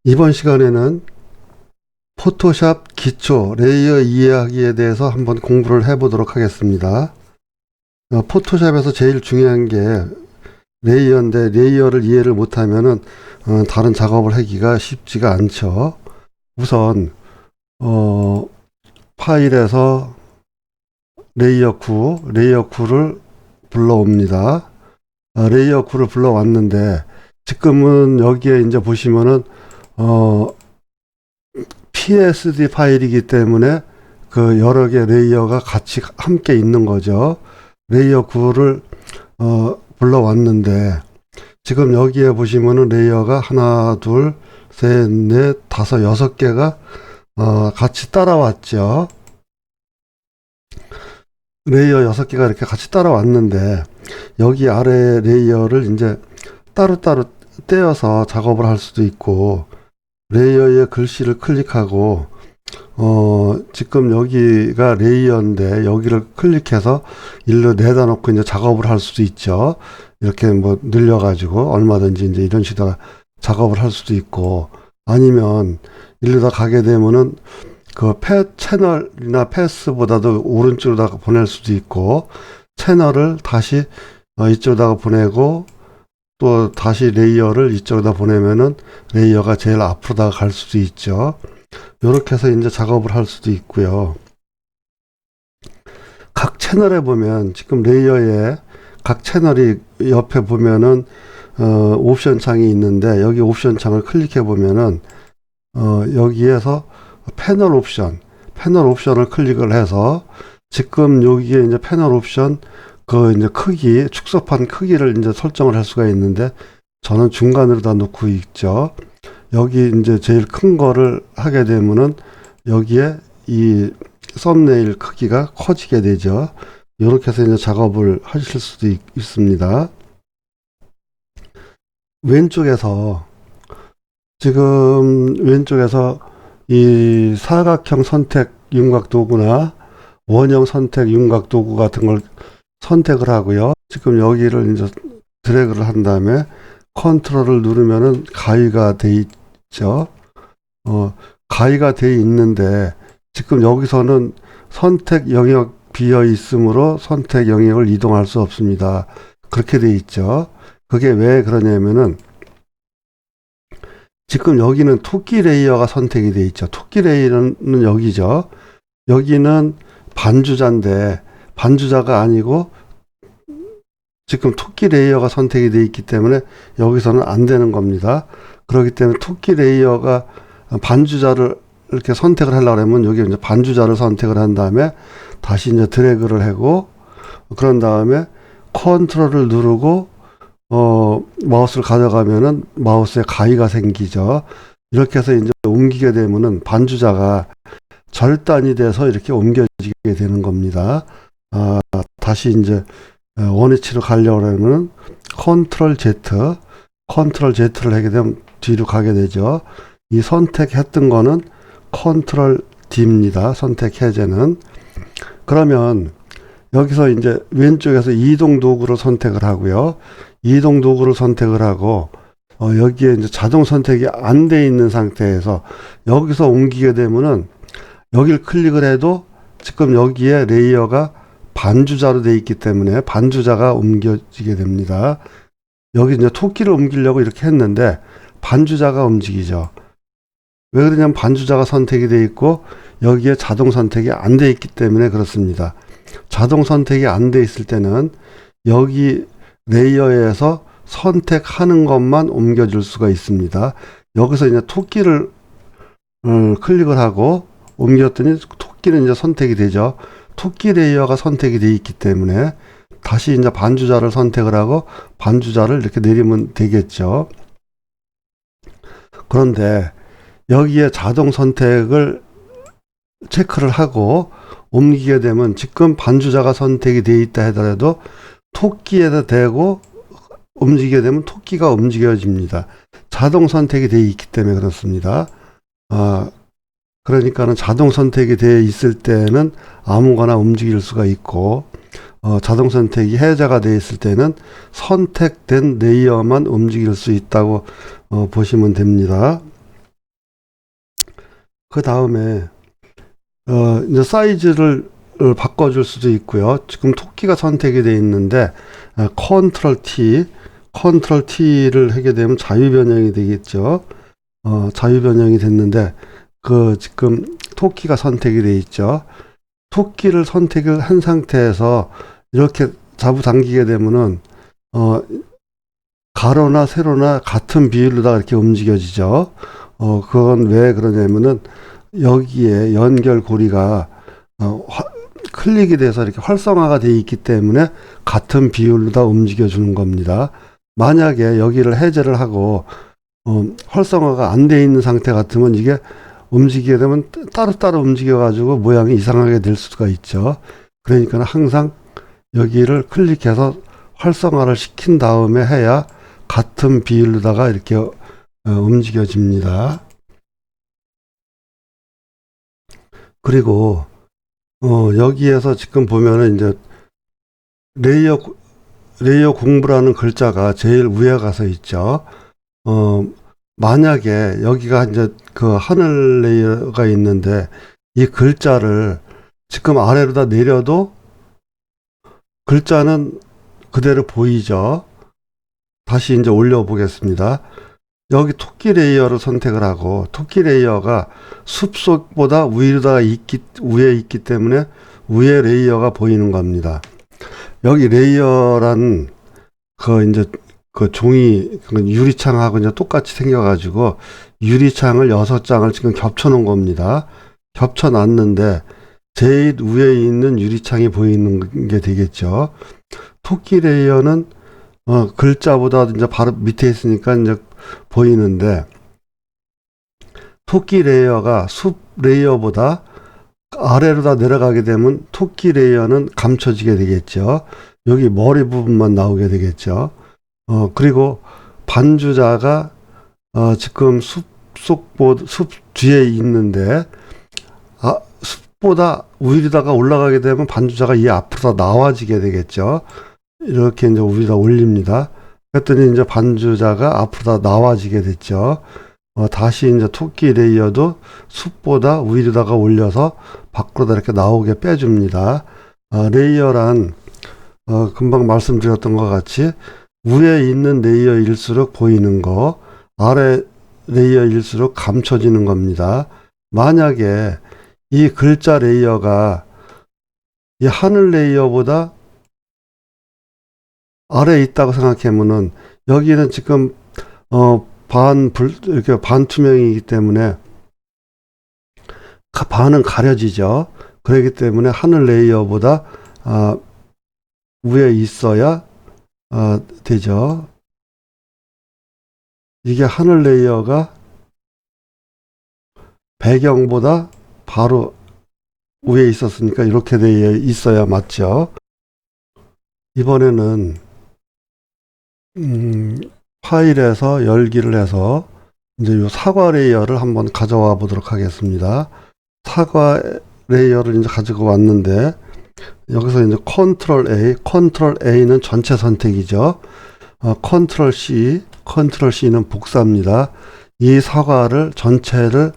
이번 시간에는 포토샵 기초 레이어 이해하기에 대해서 한번 공부를 해보도록 하겠습니다. 포토샵에서 제일 중요한 게 레이어인데, 레이어를 이해를 못하면은 다른 작업을 하기가 쉽지가 않죠. 우선 파일에서 레이어 9를 불러옵니다. 레이어 9를 불러왔는데, 지금은 여기에 이제 보시면은 PSD 파일이기 때문에 그 여러 개 레이어가 같이 함께 있는 거죠. 레이어 9를 불러왔는데, 지금 여기에 보시면은 레이어가 하나, 둘, 셋, 넷, 다섯, 6개가 같이 따라왔죠. 레이어 6개가 이렇게 같이 따라왔는데, 여기 아래 레이어를 이제 따로따로 떼어서 작업을 할 수도 있고, 레이어의 글씨를 클릭하고 지금 여기가 레이어인데 여기를 클릭해서 일로 내다 놓고 이제 작업을 할 수도 있죠. 이렇게 뭐 늘려가지고 얼마든지 이제 이런 식으로 작업을 할 수도 있고, 아니면 일로다 가게 되면은 그 채널이나 패스보다도 오른쪽으로다가 보낼 수도 있고, 채널을 다시 이쪽으로다가 보내고 또 다시 레이어를 이쪽에다 보내면은 레이어가 제일 앞으로다가 갈 수도 있죠. 이렇게 해서 이제 작업을 할 수도 있고요. 각 채널에 보면 지금 레이어에 각 채널이 옆에 보면은 옵션 창이 있는데, 여기 옵션 창을 클릭해 보면은 여기에서 패널 옵션을 클릭을 해서 지금 여기에 이제 패널 옵션 그 이제 크기, 축소판 크기를 이제 설정을 할 수가 있는데, 저는 중간으로 다 놓고 있죠. 여기 이제 제일 큰 거를 하게 되면은 여기에 이 썸네일 크기가 커지게 되죠. 이렇게 해서 이제 작업을 하실 수도 있습니다. 지금 왼쪽에서 이 사각형 선택 윤곽 도구나 원형 선택 윤곽 도구 같은 걸 선택을 하고요. 지금 여기를 이제 드래그를 한 다음에 컨트롤을 누르면은 가위가 돼 있죠. 가위가 돼 있는데, 지금 여기서는 선택 영역 비어 있으므로 선택 영역을 이동할 수 없습니다. 그렇게 돼 있죠. 그게 왜 그러냐면은, 지금 여기는 토끼 레이어가 선택이 돼 있죠. 토끼 레이어는 여기죠. 여기는 반주자인데, 반주자가 아니고 지금 토끼 레이어가 선택이 되어 있기 때문에 여기서는 안 되는 겁니다. 그렇기 때문에 토끼 레이어가 반주자를 이렇게 선택을 하려고 하면 여기 이제 반주자를 선택을 한 다음에 다시 이제 드래그를 하고, 그런 다음에 컨트롤을 누르고 마우스를 가져가면은 마우스에 가위가 생기죠. 이렇게 해서 이제 옮기게 되면은 반주자가 절단이 돼서 이렇게 옮겨지게 되는 겁니다. 다시 이제 원위치로 가려고 하면 컨트롤 Z를 하게 되면 뒤로 가게 되죠. 이 선택했던 거는 컨트롤 D입니다. 선택 해제는. 그러면 여기서 이제 왼쪽에서 이동 도구를 선택을 하고요. 이동 도구를 선택을 하고 여기에 이제 자동 선택이 안 돼 있는 상태에서 여기서 옮기게 되면은, 여기를 클릭을 해도 지금 여기에 레이어가 반주자로 되어 있기 때문에 반주자가 옮겨지게 됩니다. 여기 이제 토끼를 옮기려고 이렇게 했는데 반주자가 움직이죠. 왜 그러냐면 반주자가 선택이 되어 있고 여기에 자동 선택이 안 되어 있기 때문에 그렇습니다. 자동 선택이 안 되어 있을 때는 여기 레이어에서 선택하는 것만 옮겨줄 수가 있습니다. 여기서 이제 토끼를 클릭을 하고 옮겼더니 토끼는 이제 선택이 되죠. 토끼 레이어가 선택이 되어 있기 때문에 다시 이제 반주자를 선택을 하고 반주자를 이렇게 내리면 되겠죠. 그런데 여기에 자동 선택을 체크를 하고 옮기게 되면, 지금 반주자가 선택이 되어 있다 하더라도 토끼에다 대고 움직이게 되면 토끼가 움직여집니다. 자동 선택이 되어 있기 때문에 그렇습니다. 그러니까는 자동 선택이 되어 있을 때는 아무거나 움직일 수가 있고, 자동 선택이 해제가 되어 있을 때는 선택된 레이어만 움직일 수 있다고 보시면 됩니다. 그 다음에 이제 사이즈를 바꿔줄 수도 있고요. 지금 토끼가 선택이 되어 있는데 컨트롤 T를 하게 되면 자유 변형이 되겠죠. 자유 변형이 됐는데 지금 토끼가 선택이 되어 있죠. 토끼를 선택을 한 상태에서 이렇게 잡아당기게 되면은 가로나 세로나 같은 비율로다 이렇게 움직여지죠. 그건 왜 그러냐면은 여기에 연결고리가 클릭이 돼서 이렇게 활성화가 되어 있기 때문에 같은 비율로 다 움직여 주는 겁니다. 만약에 여기를 해제를 하고 활성화가 안 돼 있는 상태 같으면 이게 움직이게 되면 따로따로 움직여 가지고 모양이 이상하게 될 수가 있죠. 그러니까 항상 여기를 클릭해서 활성화를 시킨 다음에 해야 같은 비율로다가 이렇게 움직여집니다. 그리고 여기에서 지금 보면은 이제 레이어 공부라는 글자가 제일 위에 가서 있죠. 만약에 여기가 이제 그 하늘 레이어가 있는데 이 글자를 지금 아래로다 내려도 글자는 그대로 보이죠. 다시 이제 올려 보겠습니다. 여기 토끼 레이어를 선택을 하고 토끼 레이어가 숲속보다 위에 있기 때문에 위에 레이어가 보이는 겁니다. 여기 레이어란 이제 그 종이 유리창하고 이제 똑같이 생겨가지고 유리창을 6장을 지금 겹쳐 놓은 겁니다. 겹쳐 놨는데 제일 위에 있는 유리창이 보이는 게 되겠죠. 토끼 레이어는 글자보다 이제 바로 밑에 있으니까 이제 보이는데 토끼 레이어가 숲 레이어보다 아래로 다 내려가게 되면 토끼 레이어는 감춰지게 되겠죠. 여기 머리 부분만 나오게 되겠죠. 그리고 반주자가 지금 숲 뒤에 있는데 숲보다 위로다가 올라가게 되면 반주자가 이 앞으로 다 나와지게 되겠죠. 이렇게 이제 위로다 올립니다. 그랬더니 이제 반주자가 앞으로 다 나와지게 됐죠. 다시 이제 토끼 레이어도 숲보다 위로다가 올려서 밖으로 이렇게 나오게 빼줍니다. 레이어란 금방 말씀드렸던 것 같이 위에 있는 레이어일수록 보이는 거, 아래 레이어일수록 감춰지는 겁니다. 만약에 이 글자 레이어가 이 하늘 레이어보다 아래에 있다고 생각하면은 여기는 지금 이렇게 반투명이기 때문에 반은 가려지죠. 그렇기 때문에 하늘 레이어보다 위에 있어야 되죠. 이게 하늘 레이어가 배경보다 바로 위에 있었으니까 이렇게 되어 있어야 맞죠. 이번에는 파일에서 열기를 해서 이제 이 사과 레이어를 한번 가져와 보도록 하겠습니다. 사과 레이어를 이제 가지고 왔는데 여기서 이제 컨트롤 A는 전체 선택이죠. 컨트롤 C는 복사입니다. 이 사과를 전체를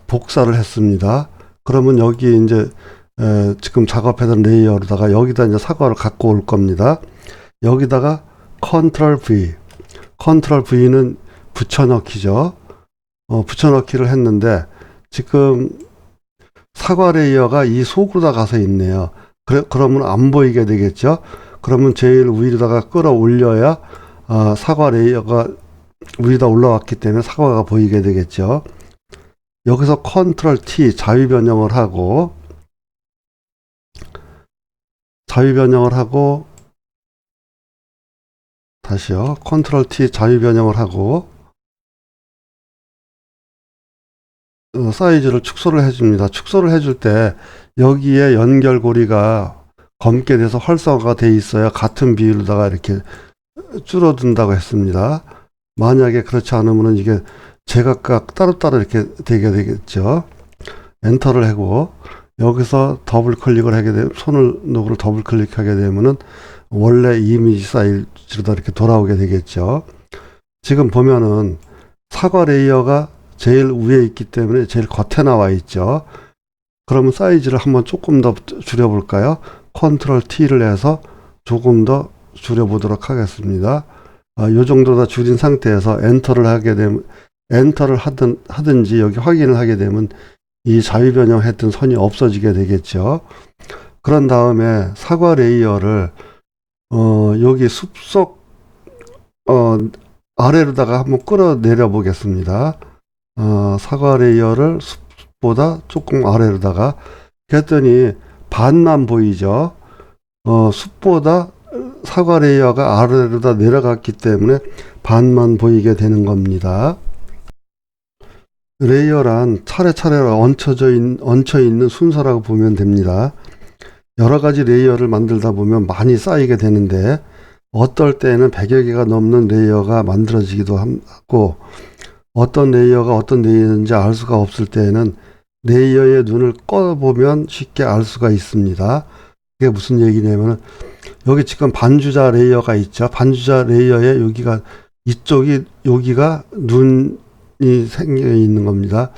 복사를 했습니다. 그러면 여기 이제 지금 작업했던 레이어로다가 여기다 이제 사과를 갖고 올 겁니다. 여기다가 컨트롤 V는 붙여넣기죠. 붙여넣기를 했는데 지금 사과 레이어가 이 속으로다 가서 있네요. 그러면 안 보이게 되겠죠. 그러면 제일 위로다가 끌어올려야 사과 레이어가 위로다 올라왔기 때문에 사과가 보이게 되겠죠. 여기서 컨트롤 T 자유 변형을 하고 다시요. 컨트롤 T 자유 변형을 하고 사이즈를 축소를 해줍니다. 축소를 해줄 때 여기에 연결고리가 검게 돼서 활성화가 돼 있어야 같은 비율로다가 이렇게 줄어든다고 했습니다. 만약에 그렇지 않으면 이게 제각각 따로따로 이렇게 되게 되겠죠. 엔터를 하고 여기서 더블 클릭을 하게 되면 손을 누구를 더블 클릭하게 되면은 원래 이미지 사이즈로 이렇게 돌아오게 되겠죠. 지금 보면은 사과 레이어가 제일 위에 있기 때문에 제일 겉에 나와 있죠. 그러면 사이즈를 한번 조금 더 줄여볼까요? 컨트롤 T를 해서 조금 더 줄여보도록 하겠습니다. 이 정도 다 줄인 상태에서 엔터를 하게 되면, 엔터를 하든지 여기 확인을 하게 되면 이 자유 변형했던 선이 없어지게 되겠죠. 그런 다음에 사과 레이어를 여기 숲속 아래로다가 한번 끌어내려 보겠습니다. 사과 레이어를 숲보다 조금 아래로다가 그랬더니 반만 보이죠. 숲보다 사과 레이어가 아래로다 내려갔기 때문에 반만 보이게 되는 겁니다. 레이어란 차례차례로 얹혀 있는 순서라고 보면 됩니다. 여러 가지 레이어를 만들다 보면 많이 쌓이게 되는데 어떨 때는 100여 개가 넘는 레이어가 만들어지기도 하고 어떤 레이어가 어떤 레이어인지 알 수가 없을 때에는 레이어의 눈을 꺼보면 쉽게 알 수가 있습니다. 그게 무슨 얘기냐면 여기 지금 반주자 레이어가 있죠. 반주자 레이어에 여기가 눈이 생겨 있는 겁니다.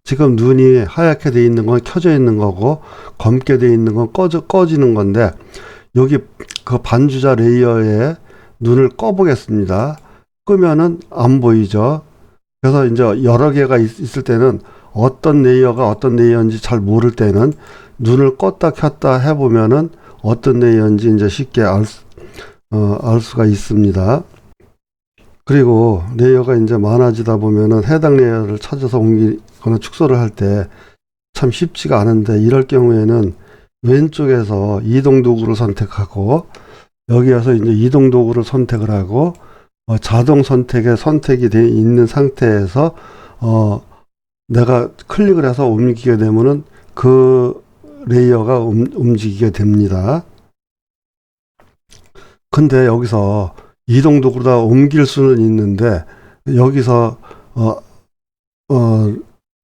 지금 눈이 하얗게 돼 있는 건 켜져 있는 거고 검게 돼 있는 건 꺼지는 건데 여기 그 반주자 레이어에 눈을 꺼보겠습니다. 끄면은 안 보이죠. 그래서 이제 여러 개가 있을 때는 어떤 레이어가 어떤 레이어인지 잘 모를 때는 눈을 껐다 켰다 해보면은 어떤 레이어인지 이제 쉽게 알 수가 있습니다. 그리고 레이어가 이제 많아지다 보면은 해당 레이어를 찾아서 옮기거나 축소를 할 때 참 쉽지가 않은데 이럴 경우에는 왼쪽에서 이동 도구를 선택하고 여기에서 이제 이동 도구를 선택을 하고 자동 선택이 되어 있는 상태에서 내가 클릭을 해서 옮기게 되면은 그 레이어가 움직이게 됩니다. 근데 여기서 이동 도구다 옮길 수는 있는데 여기서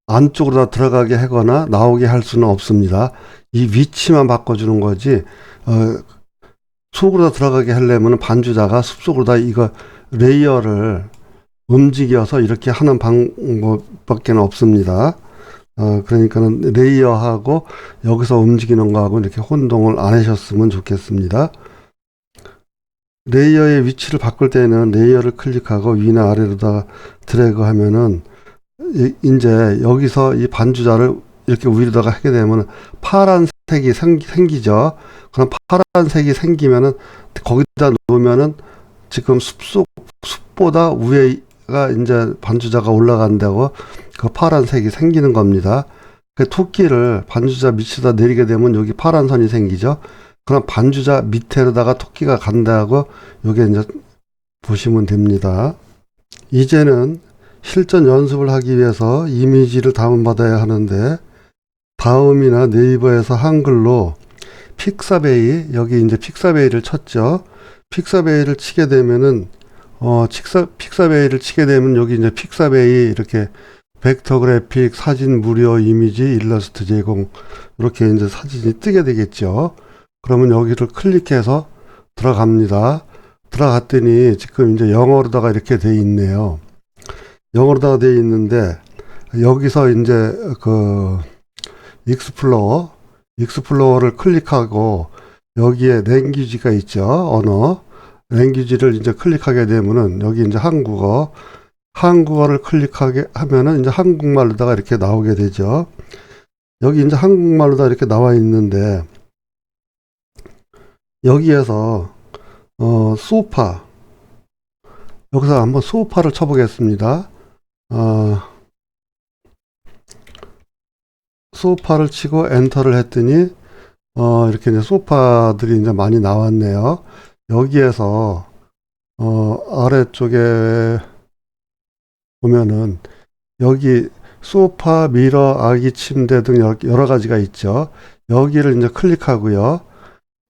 안쪽으로 다 들어가게 하거나 나오게 할 수는 없습니다. 이 위치만 바꿔주는 거지 속으로 다 들어가게 하려면 반주자가 숲속으로 다 이거 레이어를 움직여서 이렇게 하는 방법밖에 없습니다. 그러니까는 레이어하고 여기서 움직이는 거하고 이렇게 혼동을 안 하셨으면 좋겠습니다. 레이어의 위치를 바꿀 때는 레이어를 클릭하고 위나 아래로다 드래그 하면은 이제 여기서 이 반주자를 이렇게 위로다가 하게 되면 파란색이 생기죠. 그럼 파란색이 생기면은 거기다 놓으면은 지금 숲보다 위에가 이제 반주자가 올라간다고 그 파란색이 생기는 겁니다. 그 토끼를 반주자 밑에다 내리게 되면 여기 파란 선이 생기죠. 그럼 반주자 밑에로다가 토끼가 간다고 여기 이제 보시면 됩니다. 이제는 실전 연습을 하기 위해서 이미지를 다운받아야 하는데 다음이나 네이버에서 한글로 픽사베이 여기 이제 픽사베이를 쳤죠. 픽사베이를 치게 되면은 픽사베이를 치게 되면 여기 이제 픽사베이 이렇게 벡터 그래픽 사진 무료 이미지 일러스트 제공 이렇게 이제 사진이 뜨게 되겠죠. 그러면 여기를 클릭해서 들어갑니다. 들어갔더니 지금 이제 영어로다가 이렇게 돼 있네요. 영어로다가 돼 있는데 여기서 이제 그 익스플로어를 클릭하고 여기에 랭귀지가 있죠. 언어 랭귀지를 이제 클릭하게 되면은 여기 이제 한국어를 클릭하게 하면은 이제 한국말로다가 이렇게 나오게 되죠. 여기 이제 한국말로다 이렇게 나와 있는데 여기에서 소파 여기서 한번 소파를 쳐보겠습니다. 소파를 치고 엔터를 했더니 이렇게 이제 소파들이 이제 많이 나왔네요. 여기에서 아래쪽에 보면은 여기 소파, 미러, 아기 침대 등 여러 가지가 있죠. 여기를 이제 클릭하고요.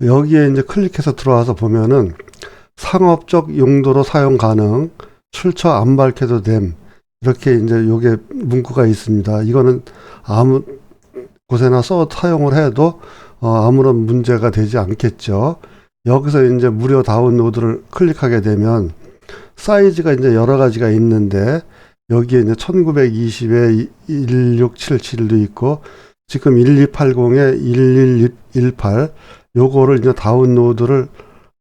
여기에 이제 클릭해서 들어와서 보면은 상업적 용도로 사용 가능, 출처 안 밝혀도 됨. 이렇게 이제 요게 문구가 있습니다. 이거는 아무 곳에나 사용을 해도 아무런 문제가 되지 않겠죠. 여기서 이제 무료 다운로드를 클릭하게 되면 사이즈가 이제 여러 가지가 있는데 여기에 이제 1920에 1677도 있고 지금 1280에 1118 요거를 이제 다운로드를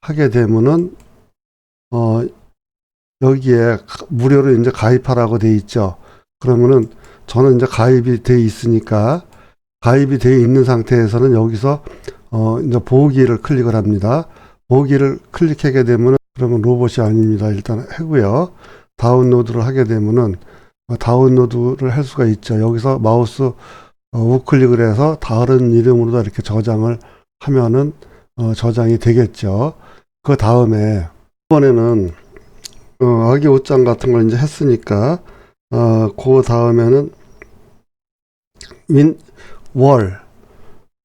하게 되면은 여기에 무료로 이제 가입하라고 돼 있죠. 그러면은 저는 이제 가입이 돼 있으니까 가입이 돼 있는 상태에서는 여기서 이제 보기를 클릭을 합니다. 보기를 클릭하게 되면은 그러면 로봇이 아닙니다. 일단 하고요. 다운로드를 하게 되면은 다운로드를 할 수가 있죠. 여기서 마우스 우클릭을 해서 다른 이름으로 이렇게 저장을 하면은 저장이 되겠죠. 그 다음에 이번에는 아기 옷장 같은 걸 이제 했으니까 그 다음에는 월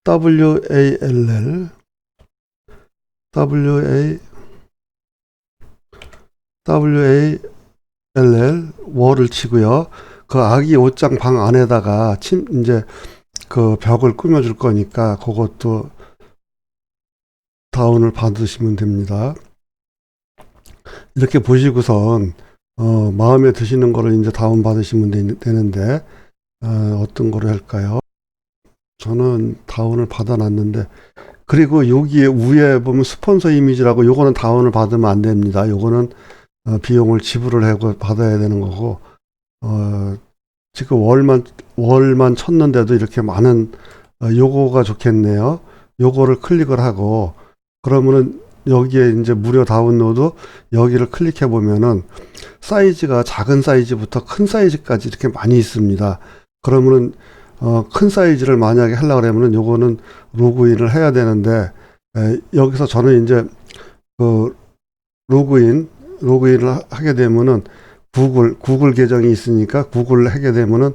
WALL 월을 치고요. 그 아기 옷장 방 안에다가 이제 그 벽을 꾸며줄 거니까 그것도 다운을 받으시면 됩니다. 이렇게 보시고선 마음에 드시는 거를 이제 다운 받으시면 되는데 어떤 거를 할까요? 저는 다운을 받아놨는데 그리고 여기에 위에 보면 스폰서 이미지라고 요거는 다운을 받으면 안 됩니다. 요거는 비용을 지불을 하고 받아야 되는 거고 지금 월만 쳤는데도 이렇게 많은 요거가 좋겠네요. 요거를 클릭을 하고 그러면은 여기에 이제 무료 다운로드 여기를 클릭해 보면은 사이즈가 작은 사이즈부터 큰 사이즈까지 이렇게 많이 있습니다. 그러면은 큰 사이즈를 만약에 하려고 하면은 요거는 로그인을 해야 되는데 여기서 저는 이제 그 로그인을 하게 되면은 구글 계정이 있으니까 구글을 하게 되면은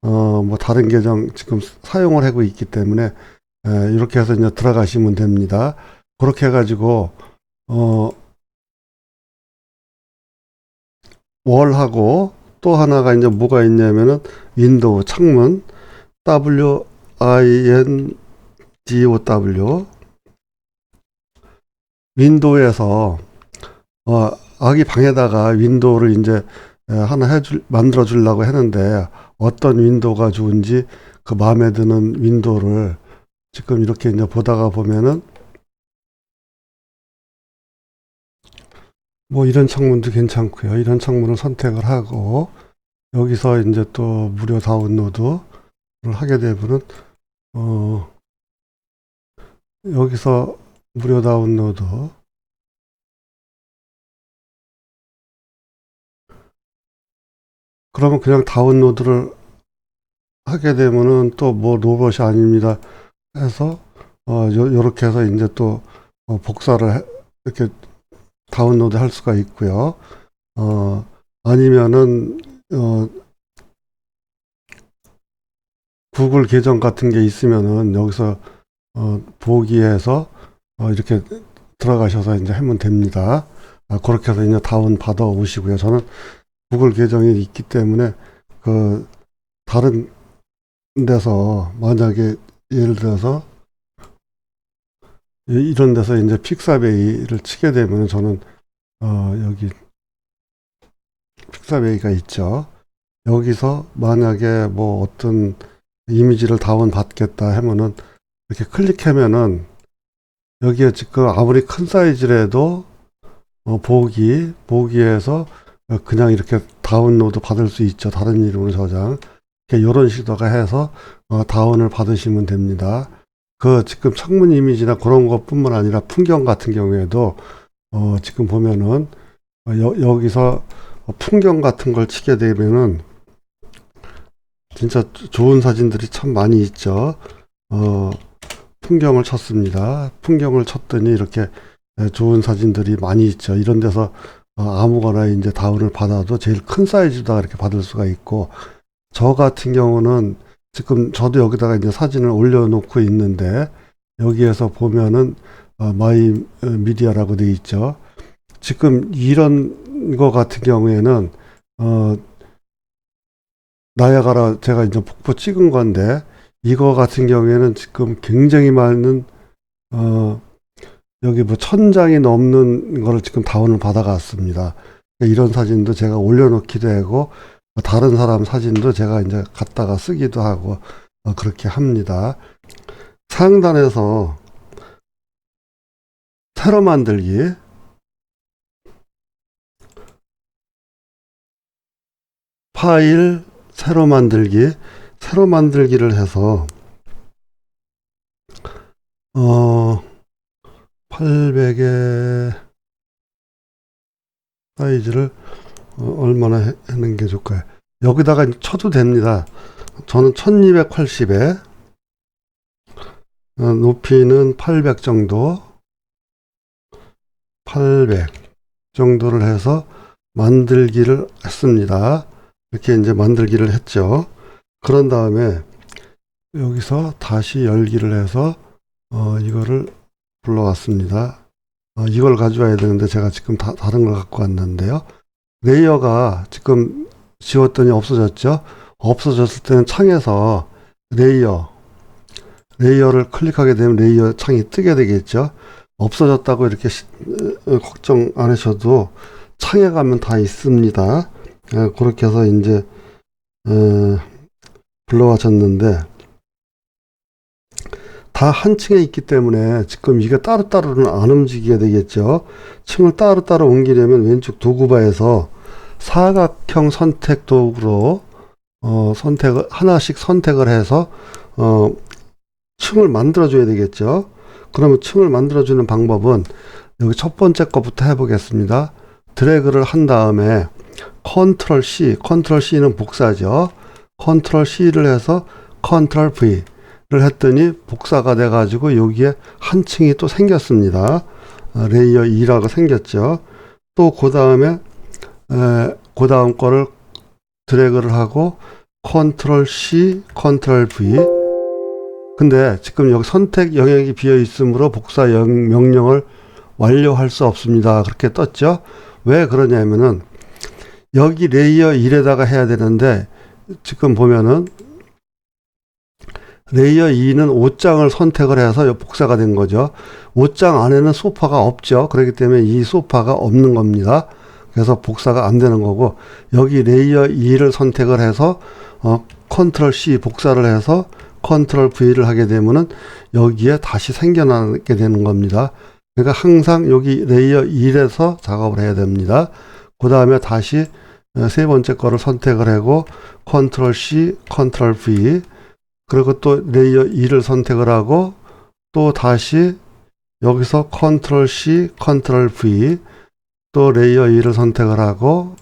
뭐 다른 계정 지금 사용을 하고 있기 때문에 이렇게 해서 이제 들어가시면 됩니다. 그렇게 해가지고 월하고 또 하나가 이제 뭐가 있냐면은 윈도우 창문 WINDOW 윈도우에서 아기 방에다가 윈도우를 이제 하나 만들어 주려고 했는데 어떤 윈도우가 좋은지 그 마음에 드는 윈도우를 지금 이렇게 이제 보다가 보면은 뭐 이런 창문도 괜찮고요. 이런 창문을 선택을 하고 여기서 이제 또 무료 다운로드를 하게 되면은 여기서 무료 다운로드 그러면 그냥 다운로드를 하게 되면은 또 뭐 로봇이 아닙니다 해서 요렇게 해서 이제 또 복사를 이렇게 다운로드 할 수가 있고요. 아니면은 구글 계정 같은 게 있으면은 여기서 보기에서 이렇게 들어가셔서 이제 하면 됩니다. 그렇게 해서 이제 다운 받아 오시고요. 저는 구글 계정이 있기 때문에 그 다른 데서 만약에 예를 들어서 이런 데서 이제 픽사베이를 치게 되면 저는 여기 픽사베이가 있죠. 여기서 만약에 뭐 어떤 이미지를 다운 받겠다 하면은 이렇게 클릭하면은 여기에 지금 아무리 큰 사이즈라도 보기에서 그냥 이렇게 다운로드 받을 수 있죠. 다른 이름으로 저장. 이런 식으로 해서 다운을 받으시면 됩니다. 그 지금 창문 이미지나 그런 것뿐만 아니라 풍경 같은 경우에도 지금 보면은 여기서 풍경 같은 걸 치게 되면은 진짜 좋은 사진들이 참 많이 있죠. 풍경을 쳤습니다. 풍경을 쳤더니 이렇게 좋은 사진들이 많이 있죠. 이런 데서 아무거나 이제 다운을 받아도 제일 큰 사이즈다 이렇게 받을 수가 있고 저 같은 경우는 지금 저도 여기다가 이제 사진을 올려놓고 있는데 여기에서 보면은 마이 미디어라고 되어 있죠. 지금 이런 거 같은 경우에는 나야가라 제가 이제 폭포 찍은 건데 이거 같은 경우에는 지금 굉장히 많은 여기 뭐 1000장이 넘는 거를 지금 다운을 받아갔습니다. 이런 사진도 제가 올려놓기도 하고 다른 사람 사진도 제가 이제 갖다가 쓰기도 하고 그렇게 합니다. 상단에서 새로 만들기, 파일 새로 만들기를 해서 800의 사이즈를 얼마나 하는 게 좋을까요? 여기다가 쳐도 됩니다. 저는 1280에 높이는 800 정도, 800 정도를 해서 만들기를 했습니다. 이렇게 이제 만들기를 했죠. 그런 다음에 여기서 다시 열기를 해서 이거를 불러왔습니다. 이걸 가져와야 되는데 제가 지금 다른 걸 갖고 왔는데요. 레이어가 지금 지웠더니 없어졌죠. 없어졌을 때는 창에서 레이어를 클릭하게 되면 레이어 창이 뜨게 되겠죠. 없어졌다고 이렇게 걱정 안 하셔도 창에 가면 다 있습니다. 그렇게 해서 이제 불러와졌는데 다 한 층에 있기 때문에 지금 이게 따로따로는 안 움직이게 되겠죠. 층을 따로따로 옮기려면 왼쪽 도구바에서 사각형 선택 도구로 하나씩 선택을 해서 층을 만들어 줘야 되겠죠. 그러면 층을 만들어 주는 방법은 여기 첫 번째 거부터 해보겠습니다. 드래그를 한 다음에 컨트롤 C는 복사죠. 컨트롤 C를 해서 컨트롤 V를 했더니 복사가 돼 가지고 여기에 한 층이 또 생겼습니다. 레이어 2라고 생겼죠. 또 그 다음에 그 다음 거를 드래그를 하고 컨트롤 C, 컨트롤 V. 근데 지금 여기 선택 영역이 비어 있으므로 복사 명령을 완료할 수 없습니다. 그렇게 떴죠. 왜 그러냐면은 여기 레이어 1에다가 해야 되는데 지금 보면은 레이어 2는 5장을 선택을 해서 복사가 된 거죠. 5장 안에는 소파가 없죠. 그렇기 때문에 이 소파가 없는 겁니다. 그래서 복사가 안 되는 거고, 여기 레이어 2를 선택을 해서 컨트롤 C 복사를 해서 컨트롤 V를 하게 되면은 여기에 다시 생겨나게 되는 겁니다. 그러니까 항상 여기 레이어 1에서 작업을 해야 됩니다. 그 다음에 다시 세 번째 거를 선택을 하고 컨트롤 C, 컨트롤 V, 그리고 또 레이어 2를 선택을 하고 또 다시 여기서 컨트롤 C, 컨트롤 V, 또 레이어 2를 선택을 하고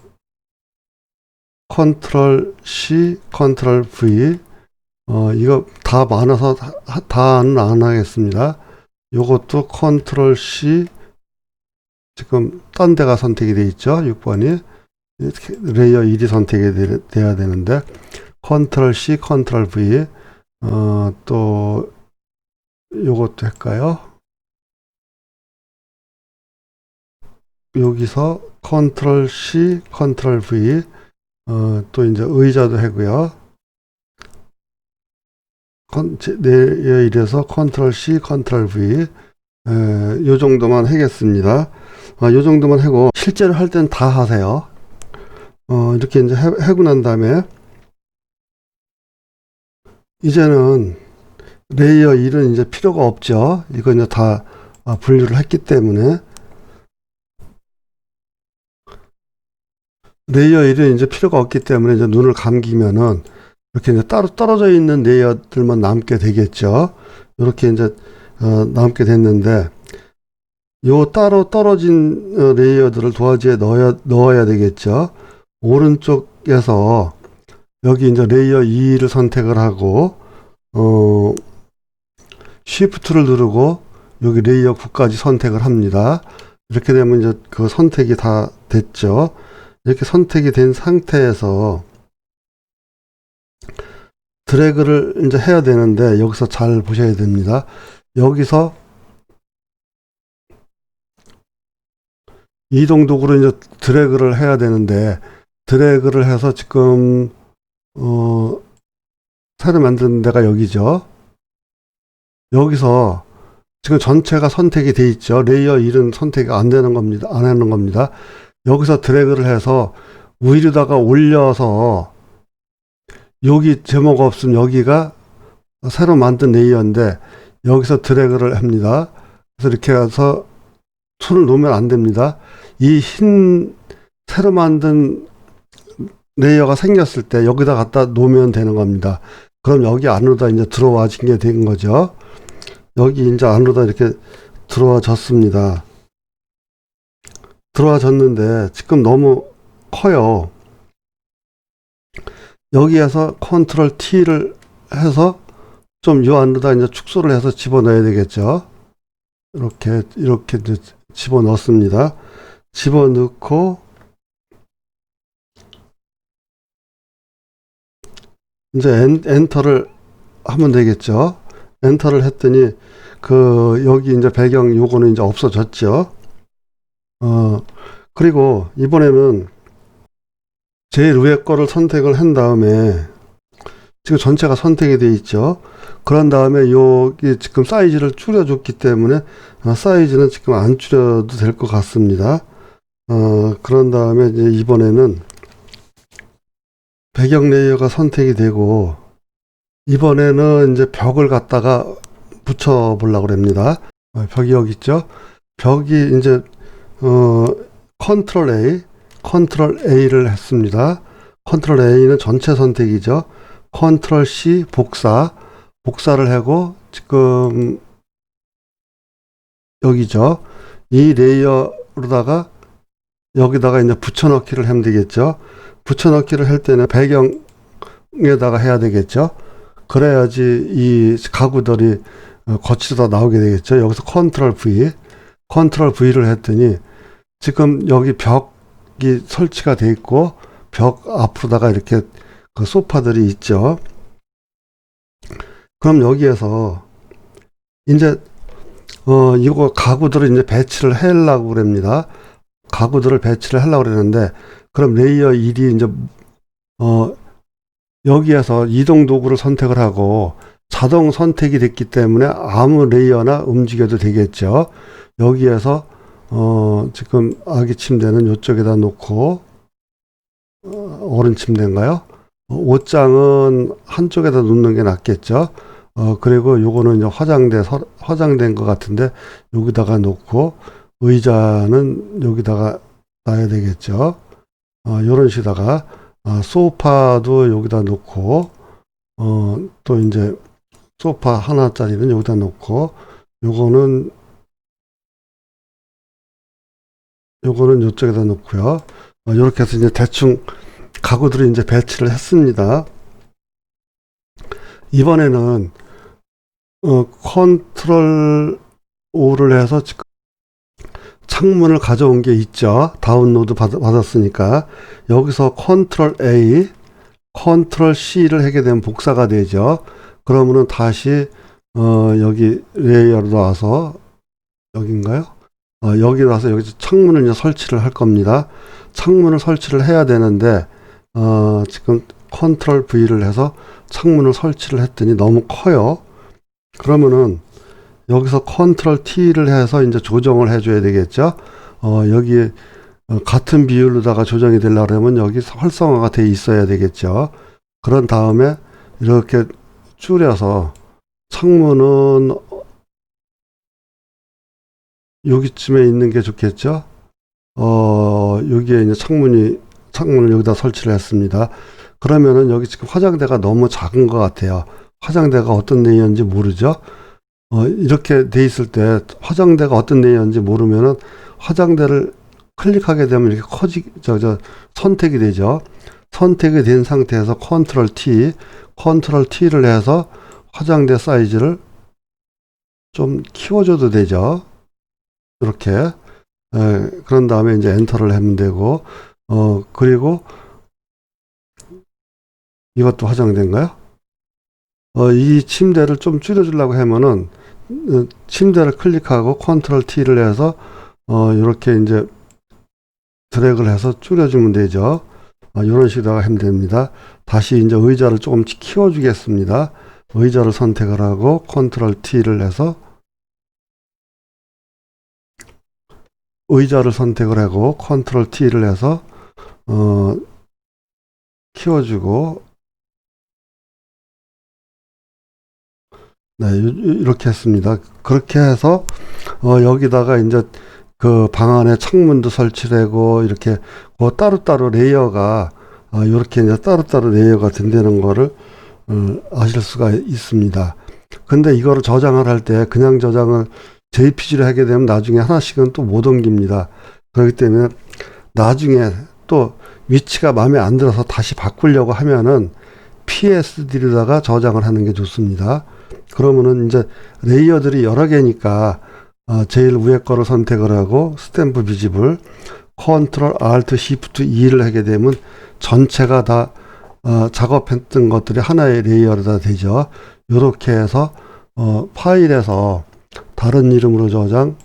컨트롤 C, 컨트롤 V. 이거 다 많아서 다는 안 하겠습니다. 요것도 컨트롤 C, 지금 딴 데가 선택이 되어 있죠. 6번이 레이어 1이 선택이 돼야 되는데 컨트롤 C, 컨트롤 V. 또 요것도 할까요? 여기서 컨트롤 C, 컨트롤 V. 또 이제 의자도 하고요. 이래서 컨트롤 C, 컨트롤 V. 요 정도만 하겠습니다. 요 정도만 하고 실제로 할 때는 다 하세요. 이렇게 이제 하고 난 다음에 이제는 레이어 1은 이제 필요가 없죠. 이거 이제 다 분류를 했기 때문에 레이어 1은 이제 필요가 없기 때문에 이제 눈을 감기면은 이렇게 이제 따로 떨어져 있는 레이어들만 남게 되겠죠. 이렇게 이제 남게 됐는데 요 따로 떨어진 레이어들을 도화지에 넣어야 되겠죠. 오른쪽에서 여기 이제 레이어 2를 선택을 하고 Shift를 누르고 여기 레이어 9까지 선택을 합니다. 이렇게 되면 이제 그 선택이 다 됐죠. 이렇게 선택이 된 상태에서 드래그를 이제 해야 되는데 여기서 잘 보셔야 됩니다. 여기서 이동 도구로 이제 드래그를 해야 되는데 드래그를 해서 지금 새로 만든 데가 여기죠. 여기서 지금 전체가 선택이 돼 있죠. 레이어 1은 선택이 안 되는 겁니다. 안 하는 겁니다. 여기서 드래그를 해서 위로다가 올려서 여기 제목 없으면 여기가 새로 만든 레이어인데 여기서 드래그를 합니다. 그래서 이렇게 해서 손을 놓으면 안 됩니다. 이 흰 새로 만든 레이어가 생겼을 때 여기다 갖다 놓으면 되는 겁니다. 그럼 여기 안으로다 이제 들어와진 게 된 거죠. 여기 이제 안으로다 이렇게 들어와졌습니다. 들어와졌는데 지금 너무 커요. 여기에서 컨트롤 T를 해서 좀 요 안으로다 이제 축소를 해서 집어넣어야 되겠죠. 이렇게 이제 집어넣습니다. 집어넣고 이제 엔터를 하면 되겠죠. 엔터를 했더니 여기 이제 배경 요거는 이제 없어졌죠. 그리고 이번에는 제일 위에 거를 선택을 한 다음에 지금 전체가 선택이 되어 있죠. 그런 다음에 여기 지금 사이즈를 줄여줬기 때문에 사이즈는 지금 안 줄여도 될 것 같습니다. 그런 다음에 이제 이번에는 배경 레이어가 선택이 되고 이번에는 이제 벽을 갖다가 붙여 보려고 합니다. 벽이 여기 있죠. 벽이 이제 컨트롤 A를 했습니다. 컨트롤 A는 전체 선택이죠. 컨트롤 C 복사를 하고 지금 여기죠. 이 레이어로다가 여기다가 이제 붙여넣기를 하면 되겠죠. 붙여넣기를 할 때는 배경에다가 해야 되겠죠. 그래야지 이 가구들이 거치다 나오게 되겠죠. 여기서 컨트롤 V를 했더니 지금 여기 벽이 설치가 돼 있고 벽 앞으로다가 이렇게 그 소파들이 있죠. 그럼 여기에서 이제 이거 가구들을 이제 배치를 하려고 그럽니다. 가구들을 배치를 하려고 그러는데 그럼 레이어 1이 이제 여기에서 이동 도구를 선택을 하고 자동 선택이 됐기 때문에 아무 레이어나 움직여도 되겠죠. 여기에서 지금 아기 침대는 이쪽에다 놓고 어른 침대인가요? 옷장은 한쪽에다 놓는 게 낫겠죠. 그리고 요거는 이제 화장된 것 같은데 여기다가 놓고 의자는 여기다가 놔야 되겠죠. 요런 식으로다가 소파도 여기다 놓고 또 이제 소파 하나짜리는 여기다 놓고 요거는 이쪽에다 놓고요. 이렇게 해서 이제 대충 가구들을 이제 배치를 했습니다. 이번에는 컨트롤 O를 해서 지금 창문을 가져온 게 있죠. 다운로드 받았으니까 여기서 컨트롤 A, 컨트롤 C를 하게 되면 복사가 되죠. 그러면은 다시 여기 레이어로 와서 여긴가요? 여기 와서 여기 창문을 이제 설치를 할 겁니다. 창문을 설치를 해야 되는데 지금 컨트롤 V를 해서 창문을 설치를 했더니 너무 커요. 그러면은 여기서 컨트롤 T를 해서 이제 조정을 해줘야 되겠죠. 여기 같은 비율로다가 조정이 되려면 여기 활성화가 돼 있어야 되겠죠. 그런 다음에 이렇게 줄여서 창문은 여기쯤에 있는 게 좋겠죠. 여기에 이제 창문을 여기다 설치를 했습니다. 그러면은 여기 지금 화장대가 너무 작은 것 같아요. 화장대가 어떤 레이어인지 모르죠. 이렇게 돼 있을 때 화장대가 어떤 레이어인지 모르면은 화장대를 클릭하게 되면 이렇게 선택이 되죠. 선택이 된 상태에서 컨트롤 T를 해서 화장대 사이즈를 좀 키워줘도 되죠. 이렇게. 그런 다음에 이제 엔터를 하면 되고, 그리고 이것도 화장대인가요? 이 침대를 좀 줄여주려고 하면은, 침대를 클릭하고 컨트롤 T를 해서, 이렇게 이제 드래그를 해서 줄여주면 되죠. 이런 식으로 하면 됩니다. 다시 이제 의자를 조금 키워주겠습니다. 의자를 선택을 하고 컨트롤 T를 해서 의자를 선택을 하고 컨트롤 T를 해서 키워주고, 네, 이렇게 했습니다. 그렇게 해서, 여기다가 이제 그 방 안에 창문도 설치되고, 이렇게, 따로따로 레이어가, 이렇게 이제 따로따로 레이어가 된다는 거를, 아실 수가 있습니다. 근데 이거를 저장을 할 때 그냥 저장을 JPG로 하게 되면 나중에 하나씩은 또 못 옮깁니다. 그렇기 때문에 나중에 또 위치가 마음에 안 들어서 다시 바꾸려고 하면은 PSD로다가 저장을 하는 게 좋습니다. 그러면은 이제 레이어들이 여러 개니까 제일 위에 거를 선택을 하고 스탬프 비집을 컨트롤 알트 시프트 E를 하게 되면 전체가 다 작업했던 것들이 하나의 레이어로 다 되죠. 이렇게 해서 파일에서 다른 이름으로 저장,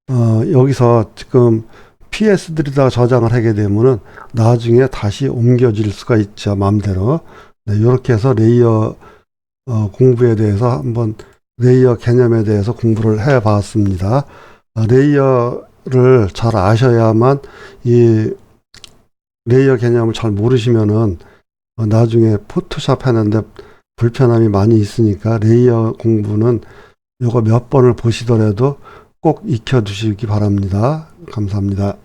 여기서 지금 PS들이다가 저장을 하게 되면은 나중에 다시 옮겨질 수가 있죠. 마음대로. 네, 이렇게 해서 레이어 공부에 대해서 한번 레이어 개념에 대해서 공부를 해 봤습니다. 레이어를 잘 아셔야만 이 레이어 개념을 잘 모르시면은 나중에 포토샵 하는데 불편함이 많이 있으니까 레이어 공부는 요거 몇 번을 보시더라도 꼭 익혀 두시기 바랍니다. 감사합니다.